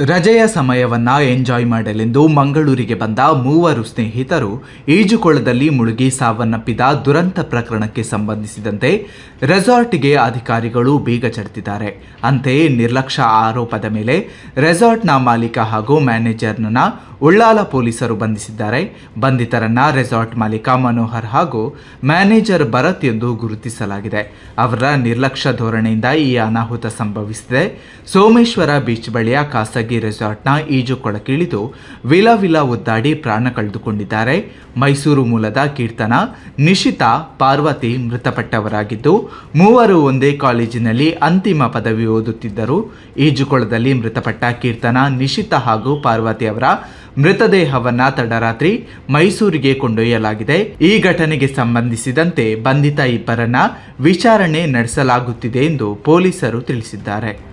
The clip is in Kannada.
ರಜೆಯ ಸಮಯವನ್ನ ಎಂಜಾಯ್ ಮಾಡಲೆಂದು ಮಂಗಳೂರಿಗೆ ಬಂದ ಮೂವರು ಸ್ನೇಹಿತರು ಈಜುಕೊಳದಲ್ಲಿ ಮುಳುಗಿ ಸಾವನ್ನಪ್ಪಿದ ದುರಂತ ಪ್ರಕರಣಕ್ಕೆ ಸಂಬಂಧಿಸಿದಂತೆ ರೆಸಾರ್ಟ್ಗೆ ಅಧಿಕಾರಿಗಳು ಬೀಗ ಜಡಿದಿದ್ದಾರೆ. ಅಂತೆಯೇ ನಿರ್ಲಕ್ಷ್ಯ ಆರೋಪದ ಮೇಲೆ ರೆಸಾರ್ಟ್ನ ಮಾಲೀಕ ಹಾಗೂ ಮ್ಯಾನೇಜರ್ನ ಉಳ್ಳಾಲ ಪೊಲೀಸರು ಬಂಧಿಸಿದ್ದಾರೆ. ಬಂಧಿತರನ್ನ ರೆಸಾರ್ಟ್ ಮಾಲೀಕ ಮನೋಹರ್ ಹಾಗೂ ಮ್ಯಾನೇಜರ್ ಭರತ್ ಎಂದು ಗುರುತಿಸಲಾಗಿದೆ. ಅವರ ನಿರ್ಲಕ್ಷ್ಯ ಧೋರಣೆಯಿಂದ ಈ ಅನಾಹುತ ಸಂಭವಿಸಿದೆ. ಸೋಮೇಶ್ವರ ಬೀಚ್ ಬಳಿಯ ಖಾಸಗಿ ರೆಸಾರ್ಟ್ನ ಈಜುಕೊಳಕ್ಕಿಳಿದು ವಿಲ ಒದ್ದಾಡಿ ಪ್ರಾಣ ಕಳೆದುಕೊಂಡಿದ್ದಾರೆ. ಮೈಸೂರು ಮೂಲದ ಕೀರ್ತನ, ನಿಶಿತಾ, ಪಾರ್ವತಿ ಮೃತಪಟ್ಟವರಾಗಿದ್ದು ಮೂವರು ಒಂದೇ ಕಾಲೇಜಿನಲ್ಲಿ ಅಂತಿಮ ಪದವಿ ಓದುತ್ತಿದ್ದರು. ಈಜುಕೊಳದಲ್ಲಿ ಮೃತಪಟ್ಟ ಕೀರ್ತನ, ನಿಶಿತಾ ಹಾಗೂ ಪಾರ್ವತಿ ಅವರ ಮೃತದೇಹವನ್ನ ತಡರಾತ್ರಿ ಮೈಸೂರಿಗೆ ಕೊಂಡೊಯ್ಯಲಾಗಿದೆ. ಈ ಘಟನೆಗೆ ಸಂಬಂಧಿಸಿದಂತೆ ಬಂಧಿತ ಇಬ್ಬರನ್ನ ವಿಚಾರಣೆ ನಡೆಸಲಾಗುತ್ತಿದೆ ಎಂದು ಪೊಲೀಸರು ತಿಳಿಸಿದ್ದಾರೆ.